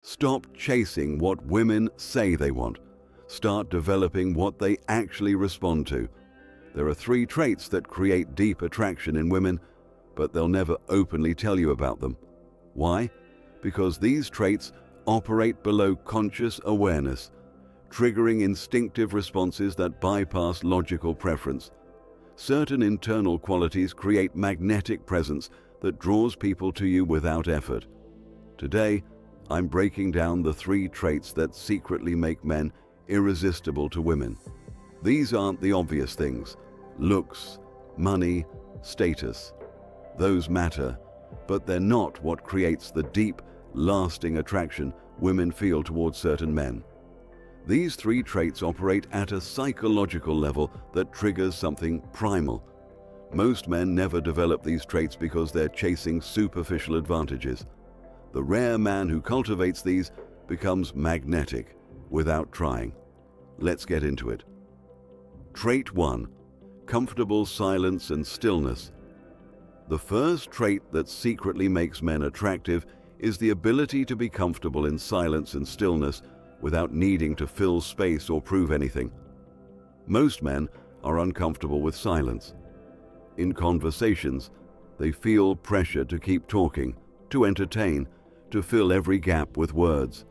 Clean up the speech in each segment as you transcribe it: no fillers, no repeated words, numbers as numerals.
Stop chasing what women say they want. Start developing what they actually respond to. There are 3 traits that create deep attraction in women, but they'll never openly tell you about them. Why? Because these traits operate below conscious awareness, triggering instinctive responses that bypass logical preference. Certain internal qualities create magnetic presence that draws people to you without effort. Today, I'm breaking down the 3 traits that secretly make men irresistible to women. These aren't the obvious things: looks, money, status. Those matter, but they're not what creates the deep, lasting attraction women feel towards certain men. These 3 traits operate at a psychological level that triggers something primal. Most men never develop these traits because they're chasing superficial advantages. The rare man who cultivates these becomes magnetic without trying. Let's get into it. Trait 1. Comfortable silence and stillness. The first trait that secretly makes men attractive is the ability to be comfortable in silence and stillness without needing to fill space or prove anything. Most men are uncomfortable with silence. In conversations, they feel pressure to keep talking, to entertain, to fill every gap with words.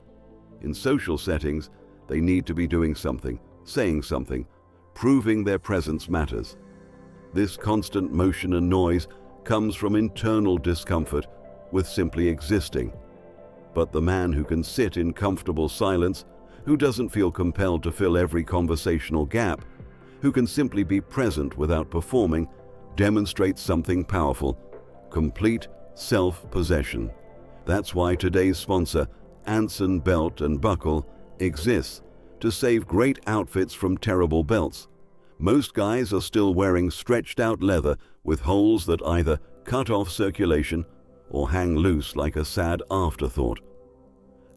In social settings, they need to be doing something, saying something, proving their presence matters. This constant motion and noise comes from internal discomfort with simply existing. But the man who can sit in comfortable silence, who doesn't feel compelled to fill every conversational gap, who can simply be present without performing, demonstrates something powerful: complete self-possession. That's why today's sponsor, Anson Belt and Buckle, exists to save great outfits from terrible belts. Most guys are still wearing stretched out leather with holes that either cut off circulation or hang loose like a sad afterthought.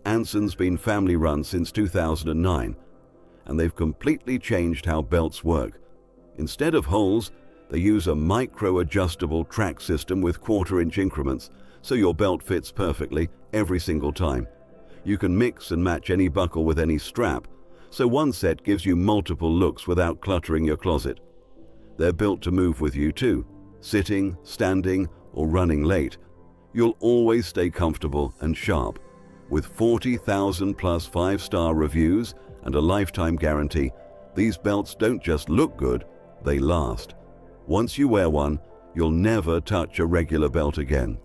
Anson's been family run since 2009, and they've completely changed how belts work. Instead of holes, they use a micro-adjustable track system with 1/4-inch increments, so your belt fits perfectly every single time. You can mix and match any buckle with any strap, so one set gives you multiple looks without cluttering your closet. They're built to move with you too. Sitting, standing, or running late, you'll always stay comfortable and sharp. With 40,000 plus 5-star reviews and a lifetime guarantee, these belts don't just look good, they last. Once you wear one, you'll never touch a regular belt again.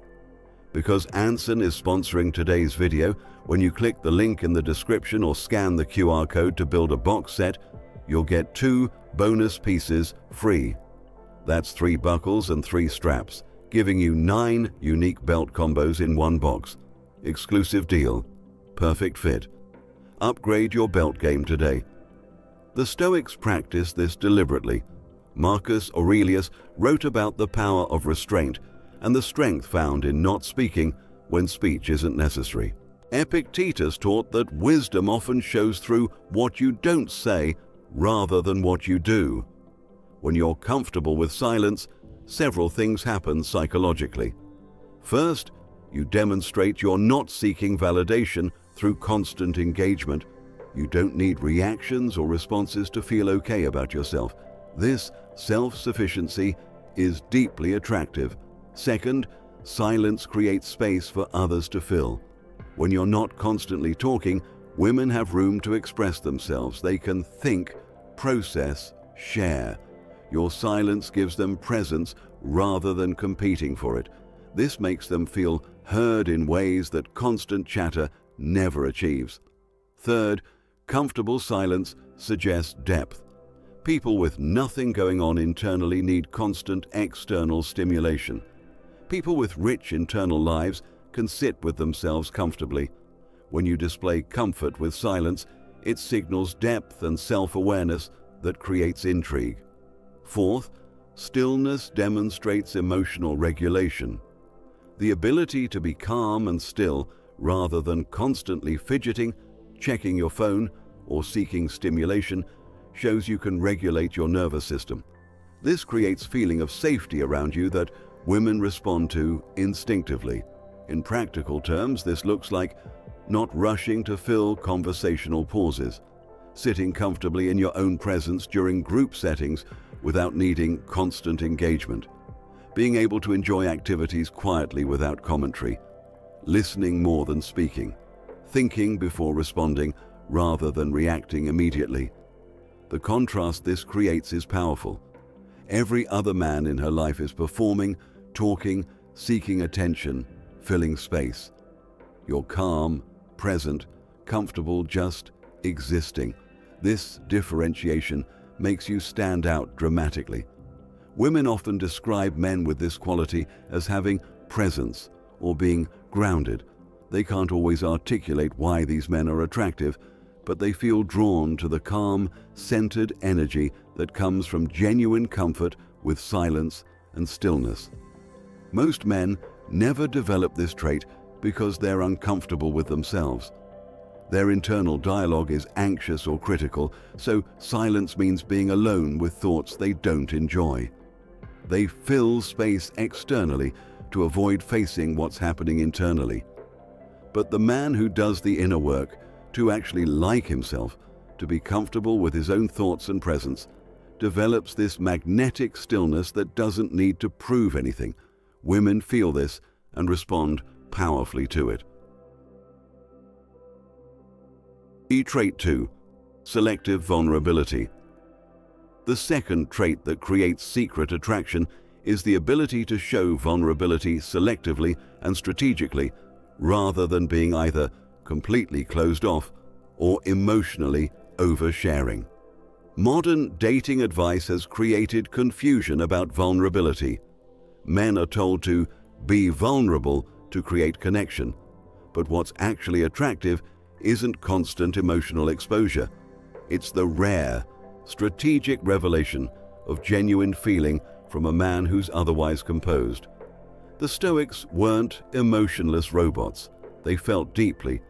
Because Anson is sponsoring today's video, when you click the link in the description or scan the QR code to build a box set, you'll get 2 bonus pieces free. That's 3 buckles and 3 straps, giving you 9 unique belt combos in one box. Exclusive deal. Perfect fit. Upgrade your belt game today. The Stoics practiced this deliberately. Marcus Aurelius wrote about the power of restraint and the strength found in not speaking when speech isn't necessary. Epictetus taught that wisdom often shows through what you don't say rather than what you do. When you're comfortable with silence, several things happen psychologically. First, you demonstrate you're not seeking validation through constant engagement. You don't need reactions or responses to feel okay about yourself. This self-sufficiency is deeply attractive. Second, silence creates space for others to fill. When you're not constantly talking, women have room to express themselves. They can think, process, share. Your silence gives them presence rather than competing for it. This makes them feel heard in ways that constant chatter never achieves. Third, comfortable silence suggests depth. People with nothing going on internally need constant external stimulation. People with rich internal lives can sit with themselves comfortably. When you display comfort with silence, it signals depth and self-awareness that creates intrigue. Fourth, stillness demonstrates emotional regulation. The ability to be calm and still rather than constantly fidgeting, checking your phone, or seeking stimulation shows you can regulate your nervous system. This creates a feeling of safety around you that women respond to instinctively. In practical terms, this looks like not rushing to fill conversational pauses, sitting comfortably in your own presence during group settings without needing constant engagement, being able to enjoy activities quietly without commentary, listening more than speaking, thinking before responding rather than reacting immediately. The contrast this creates is powerful. Every other man in her life is performing, talking, seeking attention, filling space. You're calm, present, comfortable, just existing. This differentiation makes you stand out dramatically. Women often describe men with this quality as having presence or being grounded. They can't always articulate why these men are attractive, but they feel drawn to the calm, centered energy that comes from genuine comfort with silence and stillness. Most men never develop this trait because they're uncomfortable with themselves. Their internal dialogue is anxious or critical, so silence means being alone with thoughts they don't enjoy. They fill space externally to avoid facing what's happening internally. But the man who does the inner work, to actually like himself, to be comfortable with his own thoughts and presence, develops this magnetic stillness that doesn't need to prove anything. Women feel this and respond powerfully to it. Trait 2. Selective Vulnerability. The second trait that creates secret attraction is the ability to show vulnerability selectively and strategically, rather than being either completely closed off or emotionally oversharing. Modern dating advice has created confusion about vulnerability. Men are told to be vulnerable to create connection, but what's actually attractive isn't constant emotional exposure. It's the rare, strategic revelation of genuine feeling from a man who's otherwise composed. The Stoics weren't emotionless robots. They felt deeply,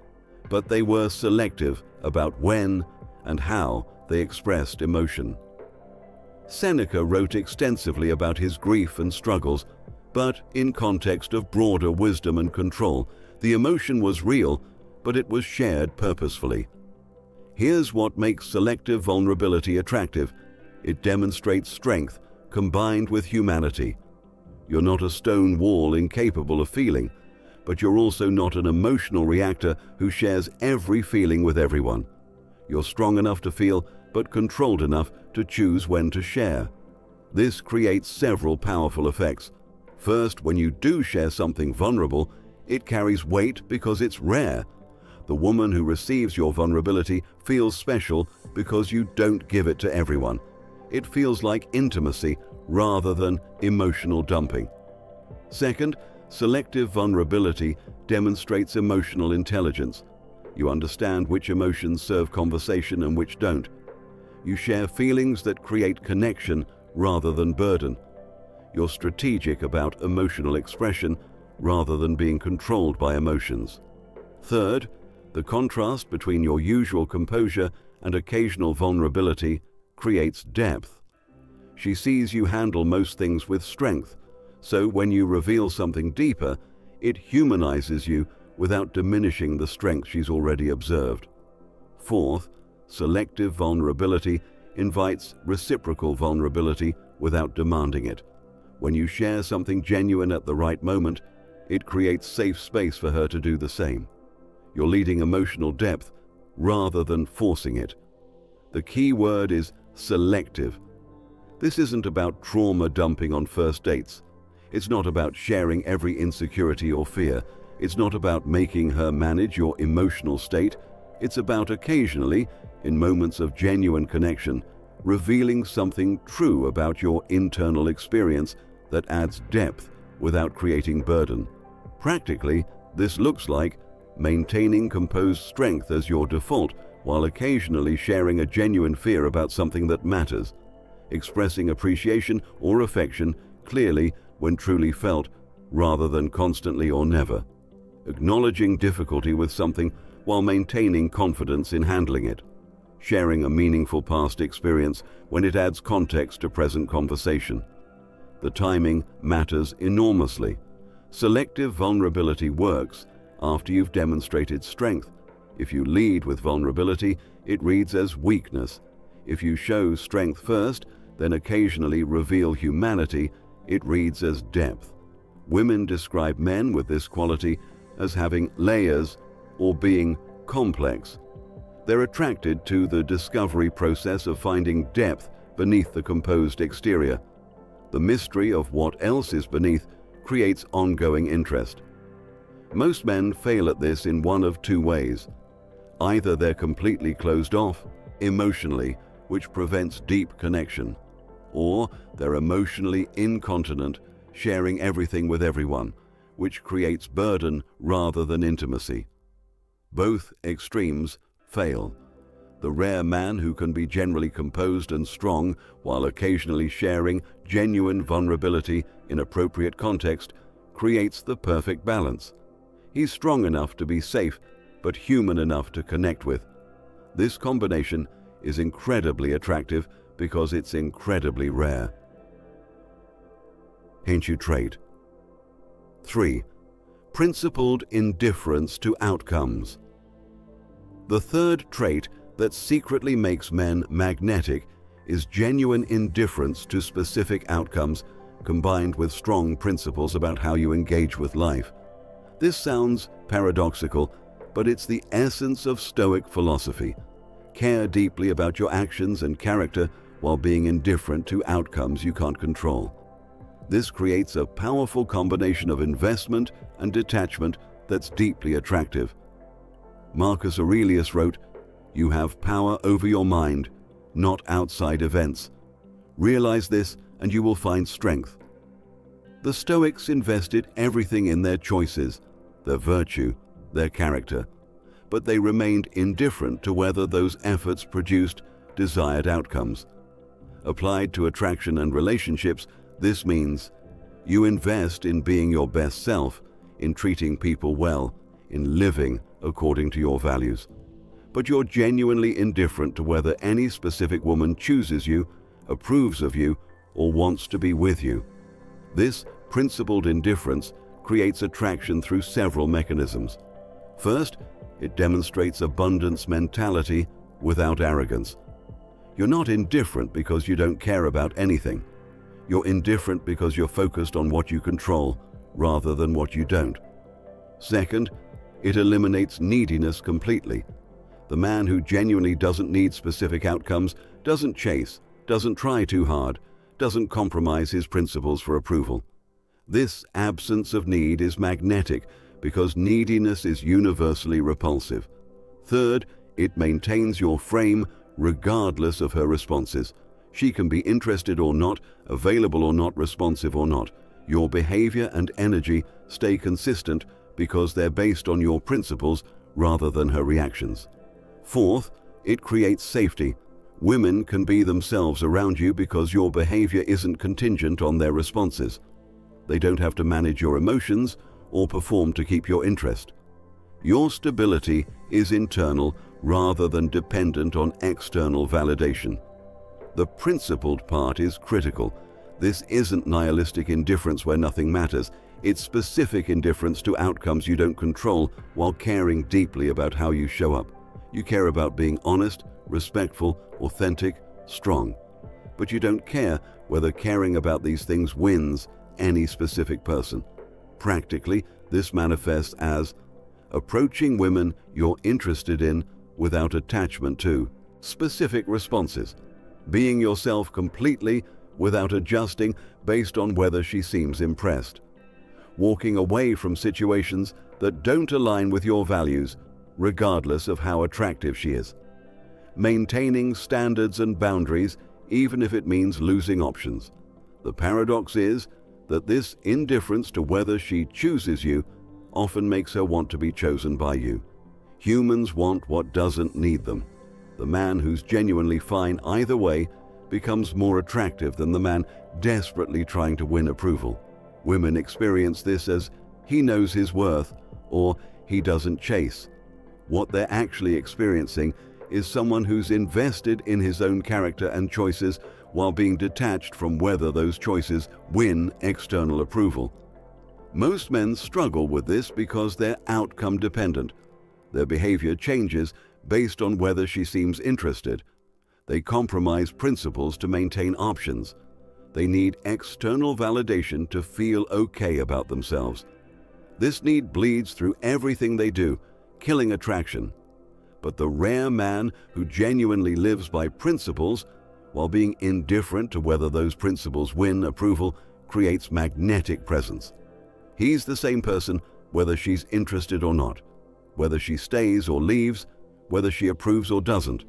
but they were selective about when and how they expressed emotion. Seneca wrote extensively about his grief and struggles, but in context of broader wisdom and control. The emotion was real, but it was shared purposefully. Here's what makes selective vulnerability attractive. It demonstrates strength combined with humanity. You're not a stone wall incapable of feeling, but you're also not an emotional reactor who shares every feeling with everyone. You're strong enough to feel, but controlled enough to choose when to share. This creates several powerful effects. First, when you do share something vulnerable, it carries weight because it's rare. The woman who receives your vulnerability feels special because you don't give it to everyone. It feels like intimacy rather than emotional dumping. Second, selective vulnerability demonstrates emotional intelligence. You understand which emotions serve conversation and which don't. You share feelings that create connection rather than burden. You're strategic about emotional expression rather than being controlled by emotions. Third, the contrast between your usual composure and occasional vulnerability creates depth. She sees you handle most things with strength, so when you reveal something deeper, it humanizes you without diminishing the strength she's already observed. Fourth, selective vulnerability invites reciprocal vulnerability without demanding it. When you share something genuine at the right moment, it creates safe space for her to do the same. You're leading emotional depth rather than forcing it. The key word is selective. This isn't about trauma dumping on first dates. It's not about sharing every insecurity or fear. It's not about making her manage your emotional state. It's about occasionally, in moments of genuine connection, revealing something true about your internal experience that adds depth without creating burden. Practically, this looks like maintaining composed strength as your default while occasionally sharing a genuine fear about something that matters, expressing appreciation or affection clearly when truly felt rather than constantly or never, acknowledging difficulty with something while maintaining confidence in handling it, sharing a meaningful past experience when it adds context to present conversation. The timing matters enormously. Selective vulnerability works after you've demonstrated strength. If you lead with vulnerability, it reads as weakness. If you show strength first, then occasionally reveal humanity, it reads as depth. Women describe men with this quality as having layers or being complex. They're attracted to the discovery process of finding depth beneath the composed exterior. The mystery of what else is beneath creates ongoing interest. Most men fail at this in one of two ways. Either they're completely closed off emotionally, which prevents deep connection, or they're emotionally incontinent, sharing everything with everyone, which creates burden rather than intimacy. Both extremes fail. The rare man who can be generally composed and strong while occasionally sharing genuine vulnerability in appropriate context creates the perfect balance. He's strong enough to be safe, but human enough to connect with. This combination is incredibly attractive because it's incredibly rare. Ain't you trait? 3. Principled indifference to outcomes. The third trait that secretly makes men magnetic is genuine indifference to specific outcomes combined with strong principles about how you engage with life. This sounds paradoxical, but it's the essence of Stoic philosophy. Care deeply about your actions and character while being indifferent to outcomes you can't control. This creates a powerful combination of investment and detachment that's deeply attractive. Marcus Aurelius wrote, "You have power over your mind, not outside events. Realize this and you will find strength." The Stoics invested everything in their choices, their virtue, their character, but they remained indifferent to whether those efforts produced desired outcomes. Applied to attraction and relationships, this means you invest in being your best self, in treating people well, in living according to your values. But you're genuinely indifferent to whether any specific woman chooses you, approves of you, or wants to be with you. This principled indifference creates attraction through several mechanisms. First, it demonstrates abundance mentality without arrogance. You're not indifferent because you don't care about anything. You're indifferent because you're focused on what you control rather than what you don't. Second, it eliminates neediness completely. The man who genuinely doesn't need specific outcomes doesn't chase, doesn't try too hard, doesn't compromise his principles for approval. This absence of need is magnetic because neediness is universally repulsive. Third, it maintains your frame regardless of her responses. She can be interested or not, available or not, responsive or not. Your behavior and energy stay consistent because they're based on your principles rather than her reactions. Fourth, it creates safety. Women can be themselves around you because your behavior isn't contingent on their responses. They don't have to manage your emotions or perform to keep your interest. Your stability is internal rather than dependent on external validation. The principled part is critical. This isn't nihilistic indifference where nothing matters. It's specific indifference to outcomes you don't control while caring deeply about how you show up. You care about being honest, respectful, authentic, strong. But you don't care whether caring about these things wins any specific person. Practically, this manifests as approaching women you're interested in without attachment to specific responses, being yourself completely without adjusting based on whether she seems impressed, walking away from situations that don't align with your values, regardless of how attractive she is, maintaining standards and boundaries even if it means losing options. The paradox is that this indifference to whether she chooses you often makes her want to be chosen by you. Humans want what doesn't need them. The man who's genuinely fine either way becomes more attractive than the man desperately trying to win approval. Women experience this as he knows his worth or he doesn't chase. What they're actually experiencing is someone who's invested in his own character and choices while being detached from whether those choices win external approval. Most men struggle with this because they're outcome dependent. Their behavior changes based on whether she seems interested. They compromise principles to maintain options. They need external validation to feel okay about themselves. This need bleeds through everything they do, killing attraction. But the rare man who genuinely lives by principles, while being indifferent to whether those principles win approval, creates magnetic presence. He's the same person whether she's interested or not, whether she stays or leaves, whether she approves or doesn't.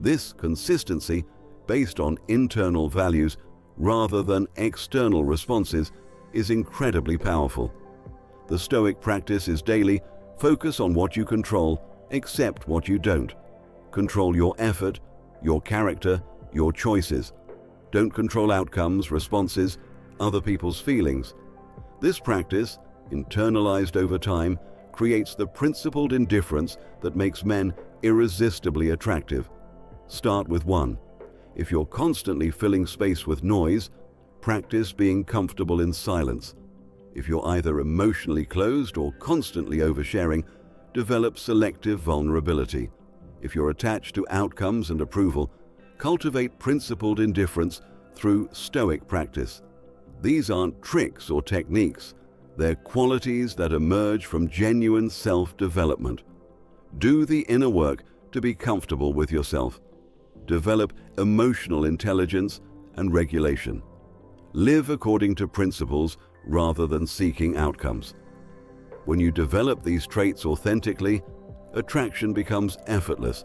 This consistency, based on internal values rather than external responses, is incredibly powerful. The Stoic practice is daily: focus on what you control, accept what you don't. Control your effort, your character, your choices. Don't control outcomes, responses, other people's feelings. This practice, internalized over time, creates the principled indifference that makes men irresistibly attractive. Start with one. If you're constantly filling space with noise, practice being comfortable in silence. If you're either emotionally closed or constantly oversharing, develop selective vulnerability. If you're attached to outcomes and approval, cultivate principled indifference through Stoic practice. These aren't tricks or techniques. They're qualities that emerge from genuine self-development. Do the inner work to be comfortable with yourself. Develop emotional intelligence and regulation. Live according to principles rather than seeking outcomes. When you develop these traits authentically, attraction becomes effortless.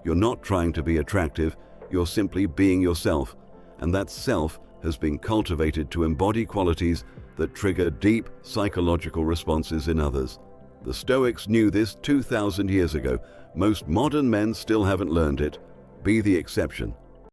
You're not trying to be attractive, you're simply being yourself, and that self has been cultivated to embody qualities that trigger deep psychological responses in others. The Stoics knew this 2,000 years ago. Most modern men still haven't learned it. Be the exception.